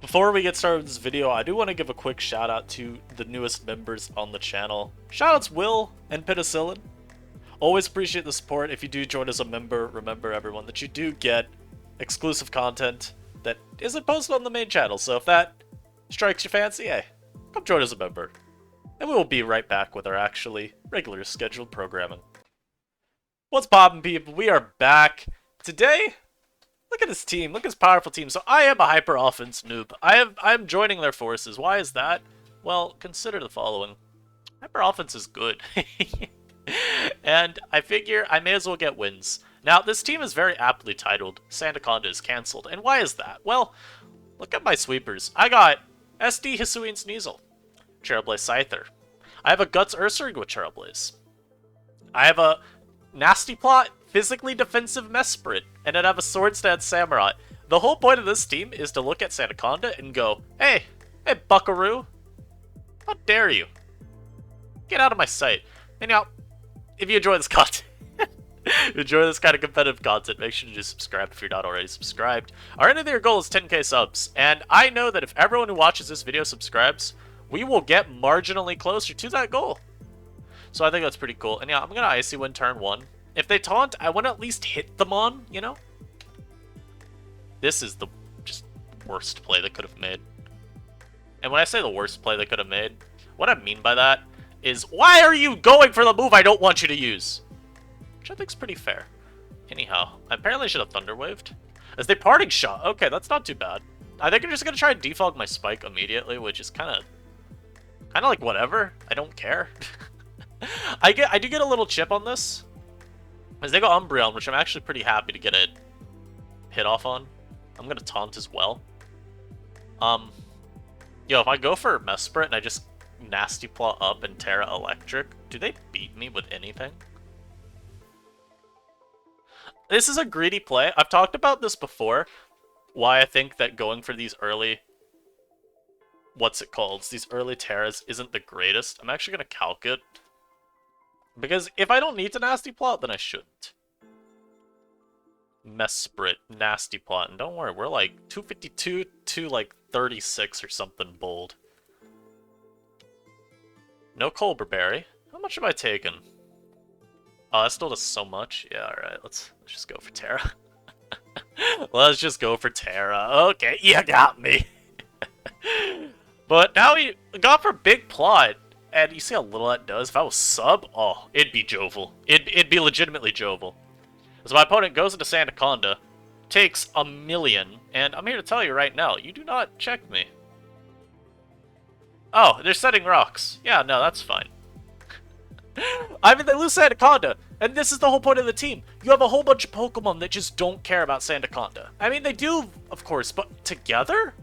Before we get started with this video, I do want to give a quick shout out to the newest members on the channel. Shoutouts Will and Penicillin. Always appreciate the support. If you do join as a member, remember everyone that you do get exclusive content that isn't posted on the main channel. So if that strikes your fancy, hey, come join as a member. And we will be right back with our actually regular scheduled programming. What's poppin', people? We are back. Today, look at this team. Look at this powerful team. So I am a hyper offense noob. I'm joining their forces. Why is that? Well, consider the following. Hyper offense is good. And I figure I may as well get wins. Now, this team is very aptly titled Sandaconda is cancelled. And why is that? Well, look at my sweepers. I got SD Hisuian Sneasel, Trailblaze Scyther. I have a Guts Ursaring with Trailblaze. I have a Nasty Plot physically defensive Mesprit, and then I have a Swordstance Samurai. The whole point of this team is to look at Sandaconda and go, hey, buckaroo, how dare you? Get out of my sight. Anyhow, if you enjoy this content, enjoy this kind of competitive content, make sure to just subscribe if you're not already subscribed. Our end of the year goal is 10k subs, and I know that if everyone who watches this video subscribes, we will get marginally closer to that goal. So I think that's pretty cool. And yeah, I'm going to Icy Wind turn 1. If they taunt, I want to at least hit them on, you know? This is the just worst play they could have made. And when I say the worst play they could have made, what I mean by that is, why are you going for the move I don't want you to use? Which I think is pretty fair. Anyhow, I apparently should have Thunder Waved. As they parting shot. Okay, that's not too bad. I think I'm just going to try and defog my Spike immediately, which is kind of like whatever. I don't care. I do get a little chip on this. As they go Umbreon, which I'm actually pretty happy to get a hit off on. I'm going to taunt as well. If I go for Mesprit and I just Nasty Plot up and Terra Electric, do they beat me with anything? This is a greedy play. I've talked about this before. Why I think that going for these early... These early Terras isn't the greatest. I'm actually going to calc it. Because if I don't need to Nasty Plot, then I shouldn't. Mesprit, Nasty Plot. And don't worry, we're like 252 to like 36 or something bold. No Colbur Berry. How much have I taken? Oh, that still does so much. Yeah, alright, let's just go for Terra. Let's just go for Terra. Okay, you got me. But now he got for Big Plot. And you see how little that does? If I was sub, oh, it'd be jovial. It'd be legitimately jovial. So my opponent goes into Sandaconda, takes 1,000,000, and I'm here to tell you right now, you do not check me. Oh, they're setting rocks. Yeah, no, that's fine. I mean, they lose Sandaconda, and this is the whole point of the team. You have a whole bunch of Pokemon that just don't care about Sandaconda. I mean, they do, of course, but together,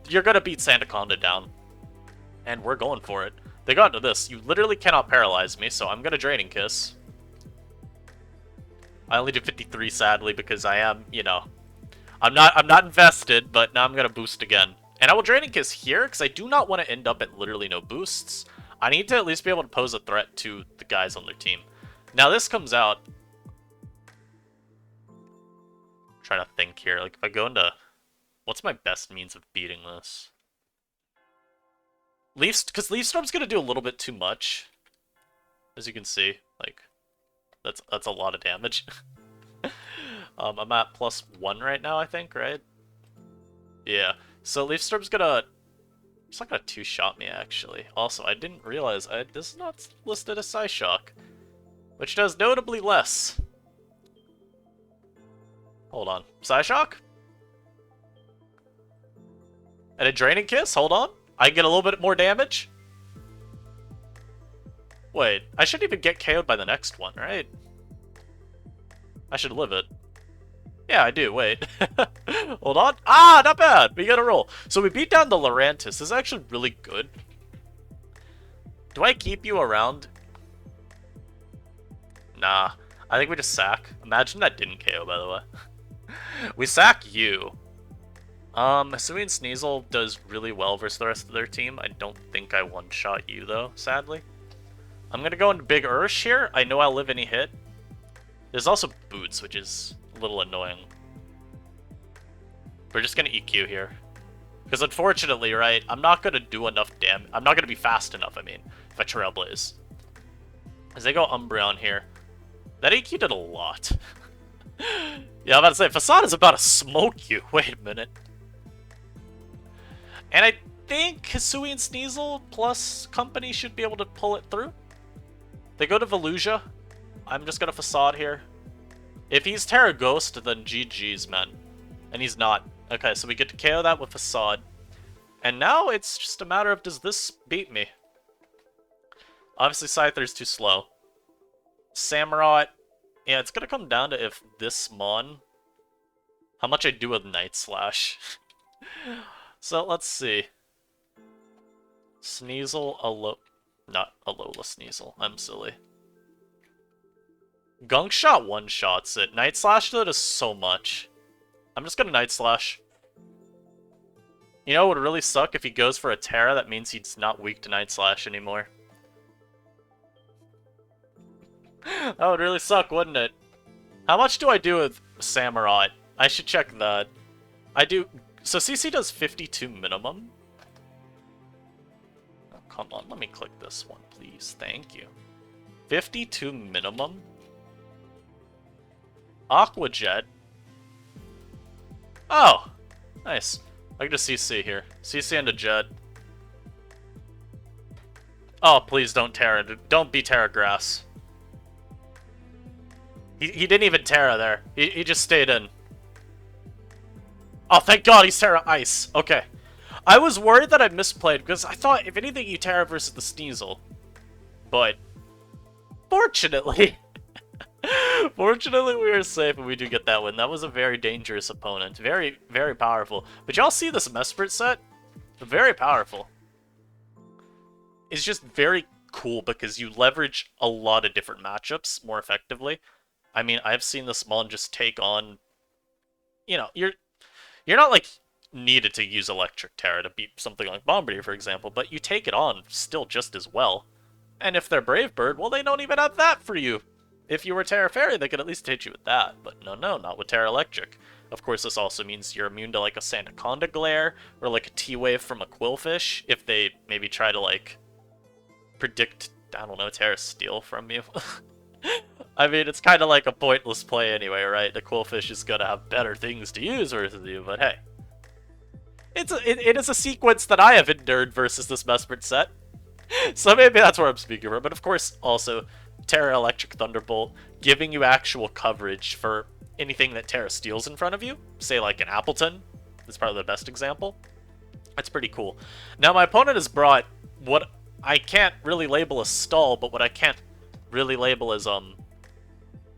you're gonna beat Sandaconda down. And we're going for it. They got into this. You literally cannot paralyze me, so I'm gonna Draining Kiss. I only do 53, sadly, because I am, you know, I'm not invested, but now I'm gonna boost again. And I will Draining Kiss here, because I do not want to end up at literally no boosts. I need to at least be able to pose a threat to the guys on their team. Now this comes out. I'm trying to think here. Like, if I go into... What's my best means of beating this? Because Leaf Storm's gonna do a little bit too much, as you can see. Like, that's a lot of damage. I'm at +1 right now, I think, right? Yeah. So Leaf Storm's gonna... It's not gonna two-shot me, actually. Also, I didn't realize this is not listed as Psyshock, which does notably less. Hold on. Psyshock? And a Draining Kiss? Hold on. I get a little bit more damage? Wait, I shouldn't even get KO'd by the next one, right? I should live it. Yeah, I do, wait. Hold on. Ah, not bad! We got a roll. So we beat down the Lurantis. This is actually really good. Do I keep you around? Nah. I think we just sack. Imagine that didn't KO, by the way. We sack you. Hisuian Sneasel does really well versus the rest of their team. I don't think I one-shot you, though, sadly. I'm gonna go into Big Ursh here. I know I'll live any hit. There's also Boots, which is a little annoying. We're just gonna EQ here. Because unfortunately, right, I'm not going to do enough damage. I'm not going to be fast enough, I mean, if I Trailblaze. As they go Umbreon here. That EQ did a lot. Yeah, I'm about to say, Facade is about to smoke you. Wait a minute. And I think Hisui and Sneasel plus company should be able to pull it through. They go to Velusia. I'm just going to Facade here. If he's Terra Ghost, then GG's, man. And he's not. Okay, so we get to KO that with Facade. And now it's just a matter of, does this beat me? Obviously, Scyther's too slow. Samurott. Yeah, it's gonna come down to if this Mon... how much I do with Night Slash. So, let's see. Sneasel, not Alola Sneasel. I'm silly. Gunk Shot one-shots it. Night Slash, though, does so much. I'm just gonna Night Slash. You know, it would really suck if he goes for a Terra. That means he's not weak to Night Slash anymore. That would really suck, wouldn't it? How much do I do with Samurott? I should check that. I do... so CC does 52 minimum? Oh, come on, let me click this one, please. Thank you. 52 minimum? Aqua Jet? Oh! Nice. I can just CC here. CC and a Jet. Oh, please don't Terra. Don't be Terra Grass. He didn't even Terra there. He just stayed in. Oh, thank God he's Terra Ice. Okay. I was worried that I misplayed, because I thought, if anything, you Terra versus the Sneasel. But, fortunately... fortunately, we were safe and we do get that win. That was a very dangerous opponent. Very, very powerful. But y'all see this Mesprit set? Very powerful. It's just very cool because you leverage a lot of different matchups more effectively. I mean, I've seen this Mon just take on... you know, you're not, like, needed to use Electric Terra to beat something like Bombardier, for example, but you take it on still just as well. And if they're Brave Bird, well, they don't even have that for you. If you were Terra Fairy, they could at least hit you with that. But no, not with Terra Electric. Of course, this also means you're immune to, like, a Sandaconda Glare, or, like, a T-Wave from a Quillfish, if they maybe try to, like, predict, I don't know, Terra Steel from you. I mean, it's kind of like a pointless play anyway, right? The Quillfish is gonna have better things to use versus you, but hey. It is a sequence that I have endured versus this Mesprit set. So maybe that's where I'm speaking from. But of course, also, Terra Electric Thunderbolt, giving you actual coverage for anything that Terra steals in front of you. Say like an Appleton. That's probably the best example. That's pretty cool. Now, my opponent has brought what I can't really label as stall, but what I can't really label as,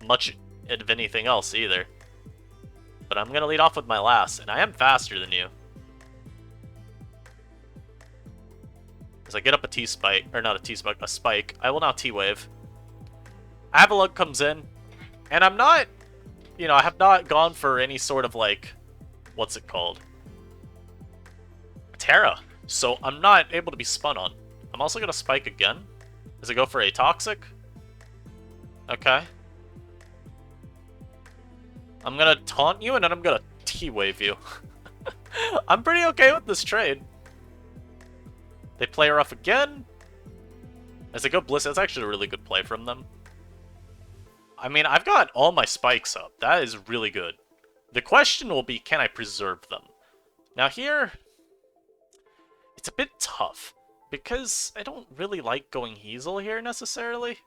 much of anything else either. But I'm gonna lead off with my last, and I am faster than you. As I get up a T-Spike, or not a T-Spike, a Spike, I will now T-Wave. Avalugg comes in, and I'm not, you know, I have not gone for any sort of, like, what's it called? Terra. So I'm not able to be spun on. I'm also gonna Spike again. Does it go for a Toxic? Okay. I'm gonna taunt you, and then I'm gonna T-Wave you. I'm pretty okay with this trade. They play rough again. As they go Bliss, that's actually a really good play from them. I mean, I've got all my spikes up. That is really good. The question will be, can I preserve them? Now here, it's a bit tough. Because I don't really like going Hazel here, necessarily.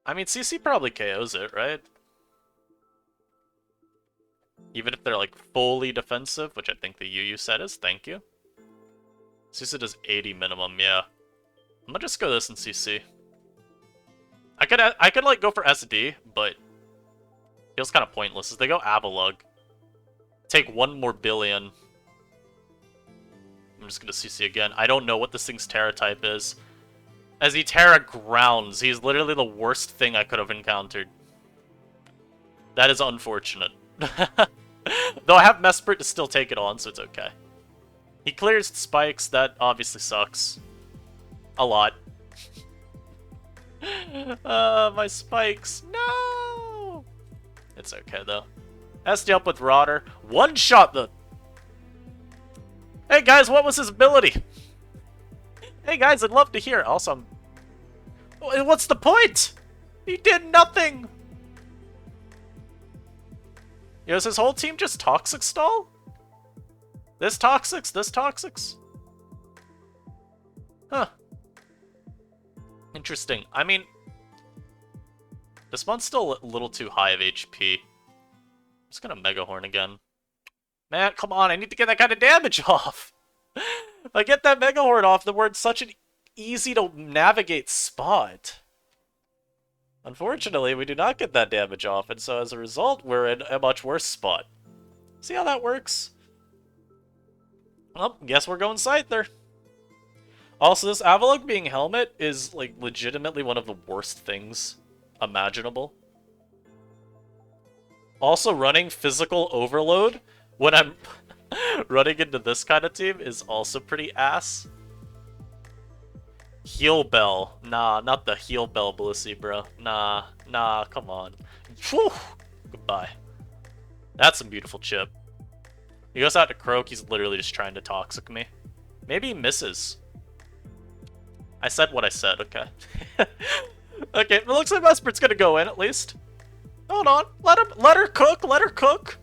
I mean, CC probably KOs it, right? Even if they're, like, fully defensive, which I think the UU set is. Thank you. CC does 80 minimum, yeah. I'm gonna just go this in CC. I could like, go for SD, but feels kind of pointless. As they go Avalugg. Take one more billion. I'm just gonna CC again. I don't know what this thing's Terra type is. As he Terra grounds, he's literally the worst thing I could have encountered. That is unfortunate. Though I have Mesprit to still take it on, so it's okay. He clears spikes, that obviously sucks. A lot. My spikes. No! It's okay, though. SD up with Rodder. One shot the... Hey guys, what was his ability? Hey guys, I'd love to hear. Also, what's the point? He did nothing. Is his whole team just toxic stall? This toxics, this toxics? Huh. Interesting. I mean, this one's still a little too high of HP. I'm just gonna Mega Horn again. Man, come on, I need to get that kind of damage off. If I get that Mega Horn off, then we're in such an easy to navigate spot. Unfortunately, we do not get that damage off, and so as a result, we're in a much worse spot. See how that works? Well, guess we're going Scyther. Also, this Avalok being Helmet is, like, legitimately one of the worst things imaginable. Also, running Physical Overload when I'm running into this kind of team is also pretty ass. Heal Bell. Nah, not the Heal Bell Blissey, bro. Nah, come on. Whew. Goodbye. That's some beautiful chip. He goes out to Croak, he's literally just trying to toxic me. Maybe he misses. I said what I said, okay. Okay, it looks like Mesprit's gonna go in at least. Hold on, let her cook.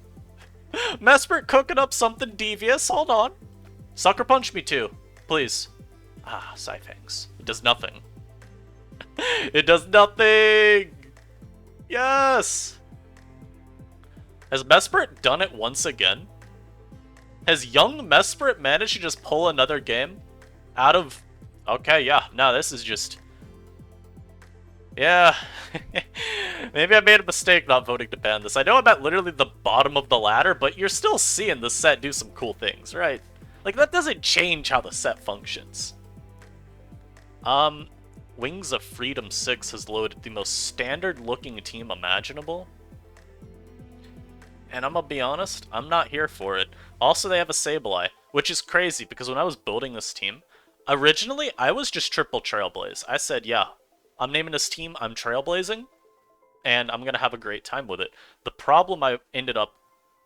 Mesprit cooking up something devious, hold on. Sucker punch me too, please. Ah, Scythangs. It does nothing. It does nothing! Yes! Has Mesprit done it once again? Has young Mesprit managed to just pull another game out of... Okay, yeah, no, this is just... Yeah. Maybe I made a mistake not voting to ban this. I know I'm at literally the bottom of the ladder, but you're still seeing the set do some cool things, right? Like, that doesn't change how the set functions. Wings of Freedom 6 has loaded the most standard-looking team imaginable. And I'm gonna be honest, I'm not here for it. Also, they have a Sableye, which is crazy, because when I was building this team, originally, I was just triple Trailblaze. I said, yeah, I'm naming this team, I'm Trailblazing, and I'm gonna have a great time with it. The problem I ended up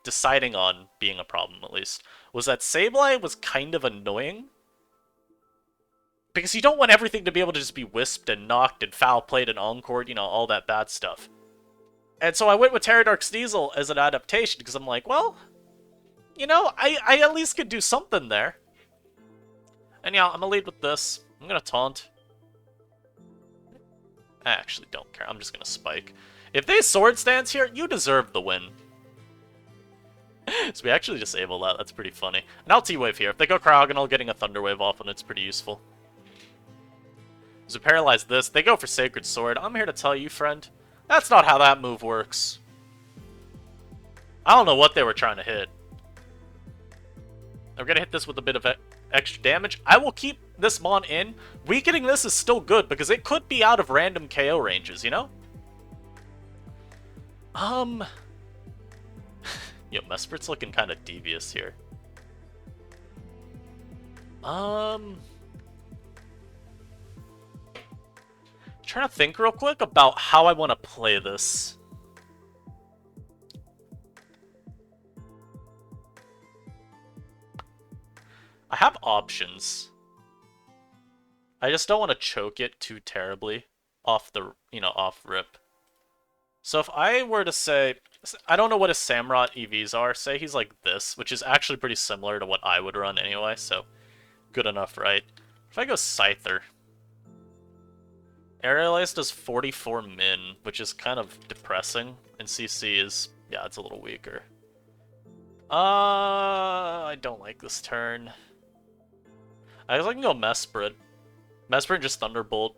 deciding on, being a problem at least, was that Sableye was kind of annoying, because you don't want everything to be able to just be wisped and knocked and foul-played and encored, you know, all that bad stuff. And so I went with Terradark Sneasel as an adaptation, because I'm like, well, you know, I at least could do something there. And yeah, I'm gonna lead with this. I'm gonna taunt. I actually don't care. I'm just gonna spike. If they Sword Stance here, you deserve the win. So we actually disable that. That's pretty funny. And I'll T-Wave here. If they go Cryogonal, getting a Thunder Wave off, and it's pretty useful. So paralyze this. They go for Sacred Sword. I'm here to tell you, friend, that's not how that move works. I don't know what they were trying to hit. I'm gonna hit this with a bit of extra damage. I will keep this Mon in. Weakening this is still good, because it could be out of random KO ranges, you know? Yo, Mesprit's looking kind of devious here. Trying to think real quick about how I want to play this. I have options. I just don't want to choke it too terribly off the, off rip. So if I were to say, I don't know what his Samurott EVs are, say he's like this, which is actually pretty similar to what I would run anyway, so good enough, right? If I go Scyther, Aerialize does 44 min, which is kind of depressing, and CC is, yeah, it's a little weaker. I don't like this turn. I guess I can go Mesprit. Mesprit just Thunderbolt.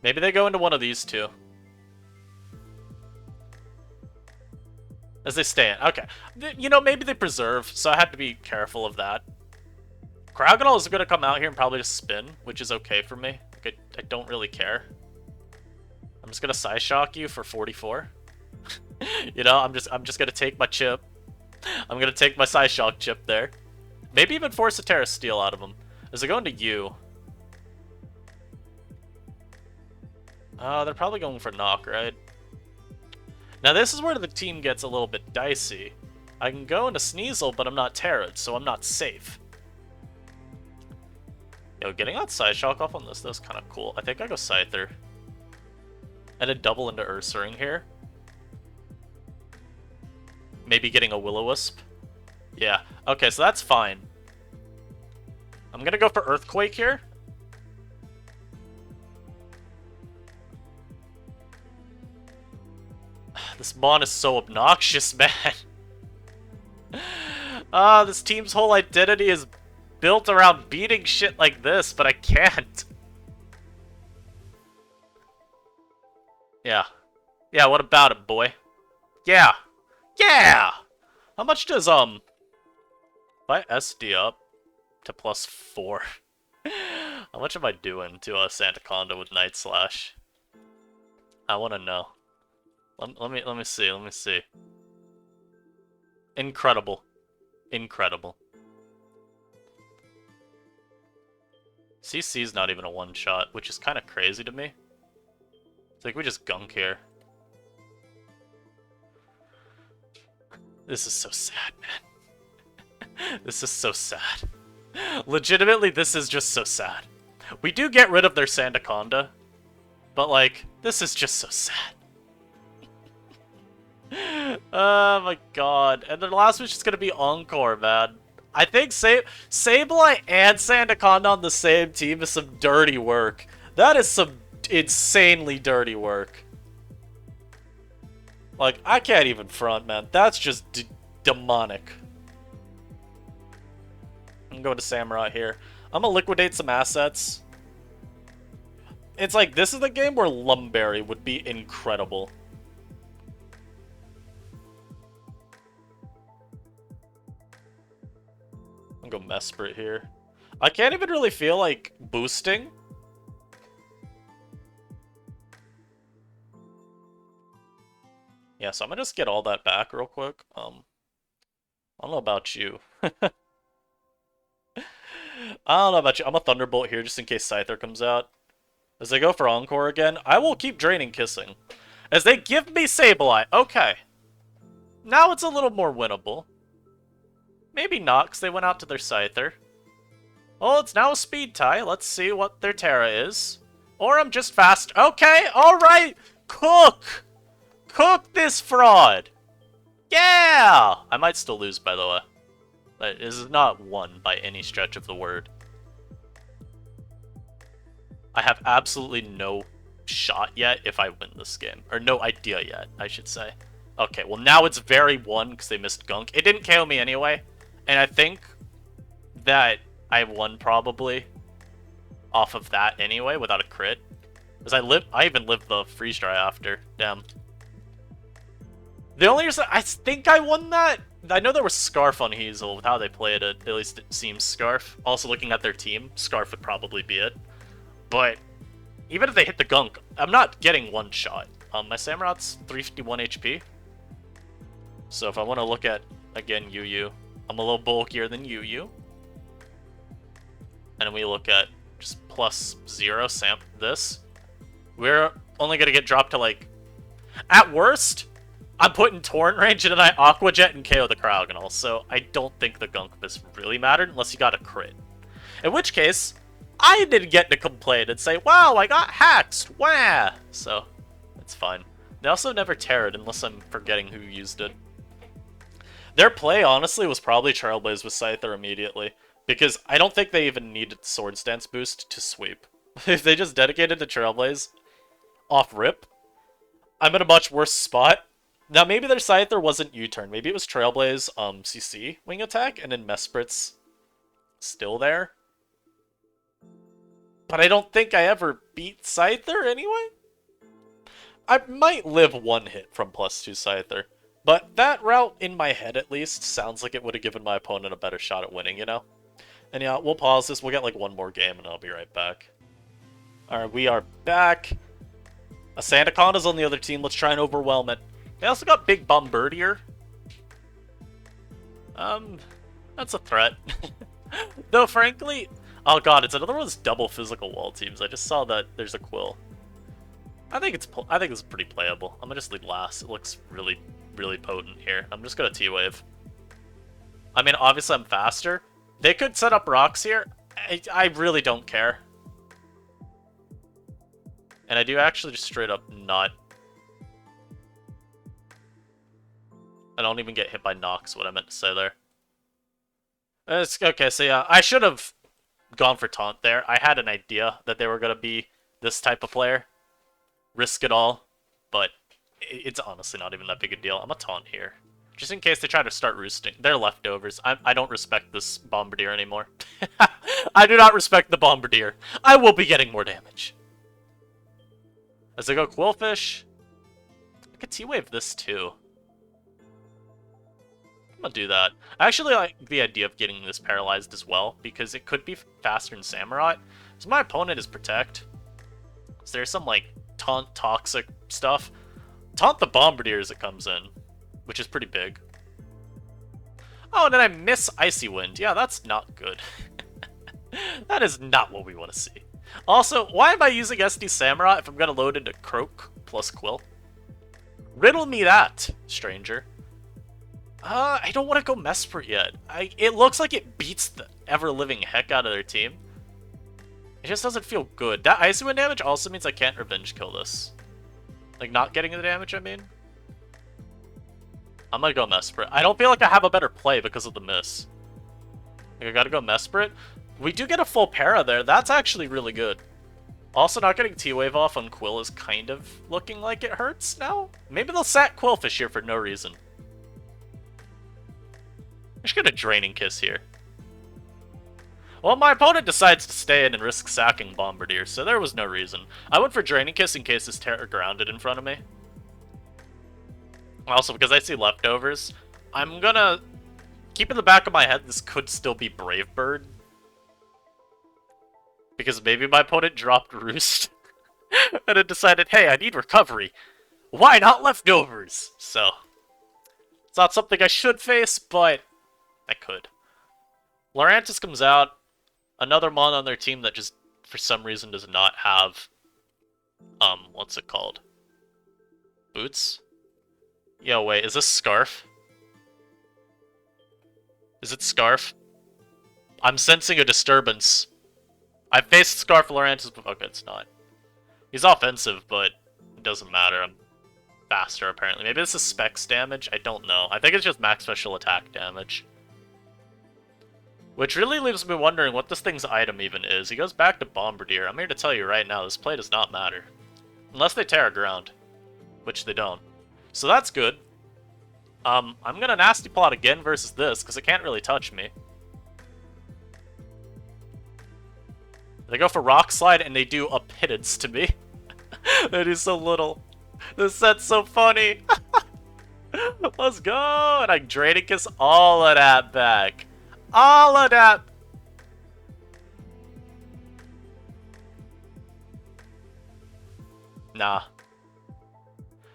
Maybe they go into one of these two. As they stand. Okay. You know, maybe they preserve, so I have to be careful of that. Cryogonal is going to come out here and probably just spin, which is okay for me. Like, I don't really care. I'm just going to Psyshock you for 44. You know, I'm just going to take my chip. I'm going to take my Psyshock chip there. Maybe even force a Terra Steel out of him. As they go into you. They're probably going for knock, right? Now this is where the team gets a little bit dicey. I can go into Sneasel, but I'm not Terrid, so I'm not safe. Yo, getting outside Shock off on this is kind of cool. I think I go Scyther. And a double into Ursaring here. Maybe getting a Will-O-Wisp. Yeah, okay, so that's fine. I'm gonna go for Earthquake here. This Mon is so obnoxious, man. This team's whole identity is built around beating shit like this, but I can't. Yeah. Yeah, what about it, boy? Yeah. Yeah! How much does, if I SD up to +4, how much am I doing to, Sandaconda with Night Slash? I want to know. Let me see. Incredible. Incredible. CC's not even a one-shot, which is kind of crazy to me. It's like we just gunk here. This is so sad, man. This is so sad. Legitimately, this is just so sad. We do get rid of their Sandaconda, but, like, this is just so sad. Oh my god. And the last one's just gonna be Encore, man. I think Sableye and Sandaconda on the same team is some dirty work. That is some insanely dirty work. Like, I can't even front, man. That's just demonic. I'm going to Samurai here. I'm gonna liquidate some assets. It's like, this is the game where Lumberry would be incredible. I'm gonna go Mesprit here. I can't even really feel like boosting. Yeah, so I'm gonna just get all that back real quick. I don't know about you. I don't know about you. I'm a Thunderbolt here just in case Scyther comes out. As they go for Encore again, I will keep draining Kissing. As they give me Sableye. Okay. Now it's a little more winnable. Maybe not, because they went out to their Scyther. Oh, it's now a speed tie. Let's see what their Terra is. Or I'm just fast. Okay, alright. Cook! Cook this fraud! Yeah! I might still lose, by the way. But this is not won by any stretch of the word. I have absolutely no shot yet if I win this game. Or no idea yet, I should say. Okay, well now it's very won because they missed Gunk. It didn't KO me anyway. And I think that I won probably off of that anyway without a crit. Because I even lived the freeze dry after. Damn. The only reason I think I won that, I know there was Scarf on Hazel with how they played it. At least it seems Scarf. Also looking at their team, Scarf would probably be it. But even if they hit the Gunk, I'm not getting one shot. My Samurot's 351 HP. So if I want to look at, again, Yu, I'm a little bulkier than Yu. And we look at just +0 this. We're only going to get dropped to, like, at worst, I'm putting Torrent range and then I Aqua Jet and KO the Cryogonal. So I don't think the Gunk Miss really mattered unless you got a crit. In which case, I didn't get to complain and say, wow, I got hacked, wah! So, it's fine. They also never Terrored unless I'm forgetting who used it. Their play, honestly, was probably Trailblaze with Scyther immediately. Because I don't think they even needed Swords Dance boost to sweep. If they just dedicated to Trailblaze off rip, I'm in a much worse spot. Now, maybe their Scyther wasn't U-turn. Maybe it was Trailblaze, CC wing attack, and then Mesprit's still there. But I don't think I ever beat Scyther anyway. I might live one hit from +2 Scyther. But that route, in my head at least, sounds like it would have given my opponent a better shot at winning, you know? And yeah, we'll pause this. We'll get like one more game and I'll be right back. Alright, we are back. A Sandaconda's on the other team. Let's try and overwhelm it. They also got Big Bombardier. That's a threat. Though, frankly... Oh god, it's another one of those double physical wall teams. I just saw that there's a Quill. I think it's pretty playable. I'm gonna just lead last. It looks really, really potent here. I'm just gonna T-Wave. I mean, obviously I'm faster. They could set up rocks here. I really don't care. And I do actually just straight up not... I don't even get hit by Nox, what I meant to say there. Okay, so yeah, I should have gone for taunt there. I had an idea that they were going to be this type of player. Risk it all. But it's honestly not even that big a deal. I'm going to taunt here. Just in case they try to start roosting. They're leftovers. I don't respect this Bombardier anymore. I do not respect the Bombardier. I will be getting more damage. As I go Quillfish, I could T-Wave this too. I'm gonna do that. I actually like the idea of getting this paralyzed as well, because it could be faster than Samurai. So my opponent is Protect. So there's some, like, taunt toxic stuff. Taunt the Bombardier as it comes in, which is pretty big. Oh, and then I miss Icy Wind. Yeah, that's not good. That is not what we want to see. Also, why am I using SD Samurai if I'm gonna load into Croak plus Quill? Riddle me that, stranger. I don't want to go Mesprit yet. It looks like it beats the ever-living heck out of their team. It just doesn't feel good. That Icy Wind damage also means I can't revenge kill this. Like, not getting the damage, I mean. I'm gonna go Mesprit. I don't feel like I have a better play because of the miss. Like, I gotta go Mesprit. We do get a full para there. That's actually really good. Also, not getting T-Wave off on Quill is kind of looking like it hurts now. Maybe they'll sack Quillfish here for no reason. I should get a Draining Kiss here. Well, my opponent decides to stay in and risk sacking Bombardier, so there was no reason. I went for Draining Kiss in case this Terror grounded in front of me. Also, because I see leftovers, I'm gonna keep in the back of my head this could still be Brave Bird. Because maybe my opponent dropped Roost and it decided, hey, I need recovery. Why not leftovers? So, it's not something I should face, but I could. Lurantis comes out. Another mon on their team that just, for some reason, does not have, what's it called? Boots? Yo, wait, is this Scarf? Is it Scarf? I'm sensing a disturbance. I faced Scarf Lurantis before. Okay, it's not. He's offensive, but it doesn't matter. I'm faster, apparently. Maybe this is Specs damage? I don't know. I think it's just max special attack damage. Which really leaves me wondering what this thing's item even is. He goes back to Bombardier. I'm here to tell you right now, this play does not matter. Unless they Terra Ground. Which they don't. So that's good. I'm gonna Nasty Plot again versus this, because it can't really touch me. They go for Rock Slide, and they do a pittance to me. That is so little. This set's so funny. Let's go! And I Draining Kiss all of that back. All of that! Nah.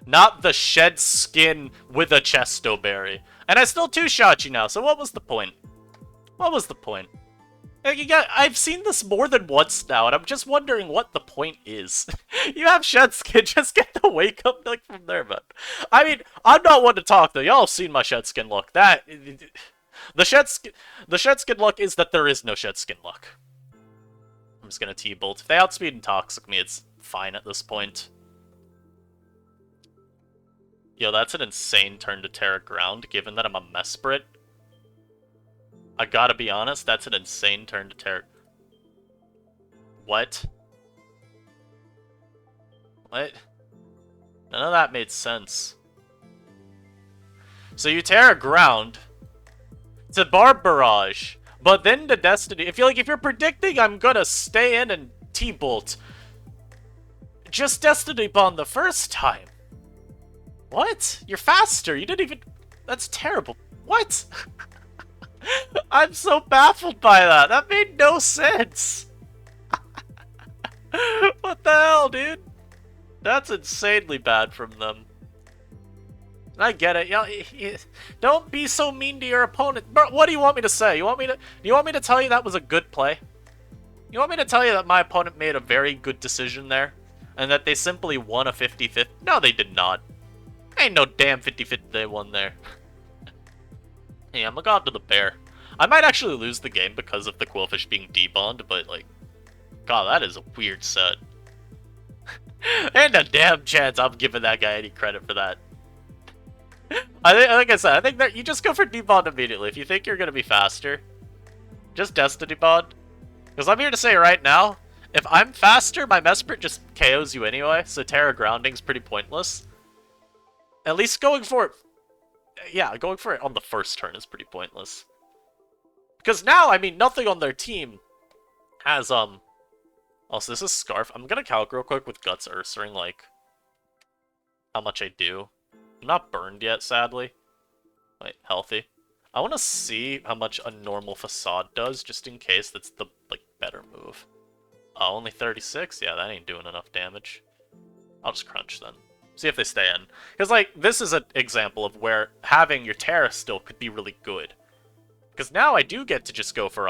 Not the shed skin with a Chesto Berry. And I still two-shot you now, so what was the point? What was the point? I've seen this more than once now, and I'm just wondering what the point is. You have shed skin, just get the wake up like from there, man. I mean, I'm not one to talk though. Y'all have seen my shed skin look. The shed skin luck is that there is no shed skin luck. I'm just gonna T-Bolt. If they outspeed and Toxic me, it's fine at this point. Yo, that's an insane turn to Terra Ground, given that I'm a Mesprit. I gotta be honest, that's an insane turn to Terra... What? What? None of that made sense. So you Terra Ground to Barb Barrage, but then to Destiny. If you're predicting I'm gonna stay in and T-Bolt, just Destiny Bond the first time. What? You're faster. You didn't even... That's terrible. What? I'm so baffled by that. That made no sense. What the hell, dude? That's insanely bad from them. I get it. Don't be so mean to your opponent. Bro, what do you want me to say? You want me to tell you that was a good play? You want me to tell you that my opponent made a very good decision there? And that they simply won a 50-50? No, they did not. Ain't no damn 50-50 they won there. Yeah, I'm gonna go out to the bear. I might actually lose the game because of the Quillfish being debond, but like, God, that is a weird set. And a damn chance I'm giving that guy any credit for that. Like I said, I think that you just go for debond immediately. If you think you're gonna be faster, just Destiny Bond. Because I'm here to say right now, if I'm faster, my Mesprit just KOs you anyway, so Terra Grounding's pretty pointless. At least going for it... Yeah, going for it on the first turn is pretty pointless. Because now, I mean, nothing on their team has, Also, this is Scarf. I'm gonna calc real quick with Guts Ursaring, like, how much I do. I'm not burned yet, sadly. Wait, healthy. I want to see how much a normal Facade does, just in case that's the, like, better move. Oh, only 36? Yeah, that ain't doing enough damage. I'll just crunch then. See if they stay in. Because, like, this is an example of where having your Terra still could be really good. Because now I do get to just go for,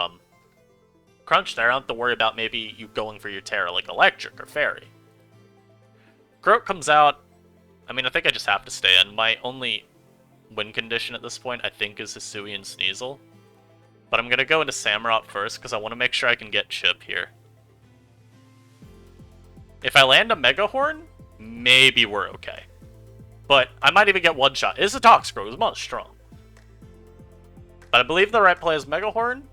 crunch there. I don't have to worry about maybe you going for your Terra, like Electric or Fairy. Croak comes out. I mean, I think I just have to stay in. My only win condition at this point, I think, is Hisui and Sneasel. But I'm going to go into Samurott first, because I want to make sure I can get Chip here. If I land a Mega Horn, maybe we're okay. But I might even get one shot. It's a Toxicroak, it's not strong. But I believe the right play is Mega Horn.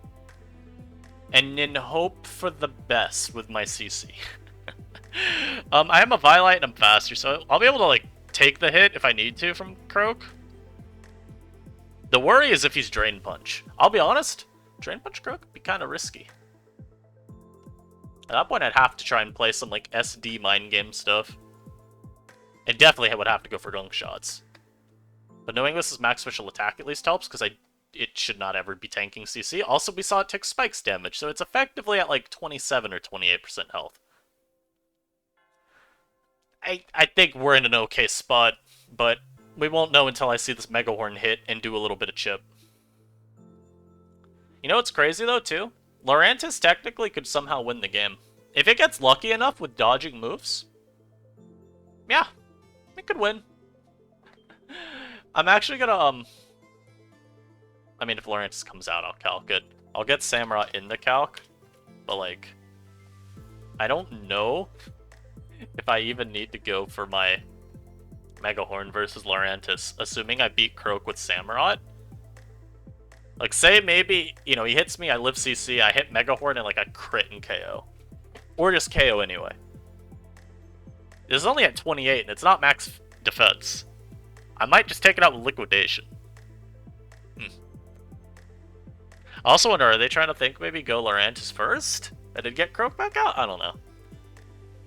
And then hope for the best with my CC. I am a Violite and I'm faster, so I'll be able to, like, take the hit if I need to from Croak. The worry is if he's Drain Punch. I'll be honest, Drain Punch Croak would be kind of risky. At that point, I'd have to try and play some, like, SD mind game stuff. And definitely would have to go for Gunk Shots. But knowing this is max special attack at least helps, because it should not ever be tanking CC. Also, we saw it take Spikes damage, so it's effectively at, like, 27 or 28% health. I think we're in an okay spot, but we won't know until I see this Mega Horn hit and do a little bit of chip. You know what's crazy, though, too? Lurantis technically could somehow win the game. If it gets lucky enough with dodging moves, yeah, it could win. I'm actually gonna, I mean, if Lurantis comes out, I'll calc it. I'll get Samurott in the calc, but, like, I don't know if I even need to go for my Mega Horn versus Lurantis, assuming I beat Croak with Samurott. Like, say maybe, you know, he hits me, I live CC, I hit Mega Horn, and, like, I crit and KO. Or just KO anyway. This is only at 28, and it's not max defense. I might just take it out with Liquidation. I also wonder, are they trying to think maybe go Lurantis first? And then get Croak back out? I don't know.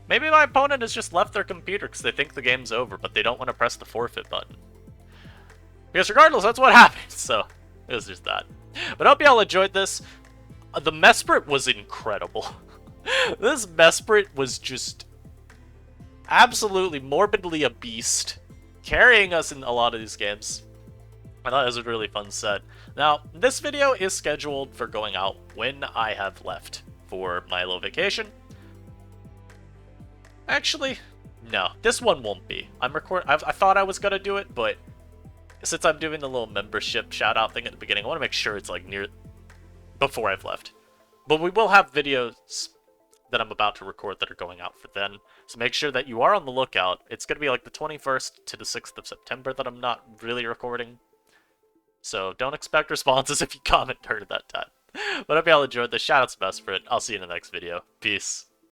Maybe my opponent has just left their computer because they think the game's over, but they don't want to press the forfeit button. Because regardless, that's what happened, so it was just that. But I hope y'all enjoyed this. The Mesprit was incredible. This Mesprit was just absolutely morbidly a beast, carrying us in a lot of these games. I thought it was a really fun set. Now, this video is scheduled for going out when I have left for my little vacation. Actually, no, this one won't be. I thought I was gonna do it, but since I'm doing the little membership shout out thing at the beginning, I want to make sure it's like near before I've left. But we will have videos that I'm about to record that are going out for then. So make sure that you are on the lookout. It's gonna be like the 21st to the 6th of September that I'm not really recording. So don't expect responses if you comment during that time. But I hope y'all enjoyed this. Shoutouts to Mesprit. I'll see you in the next video. Peace.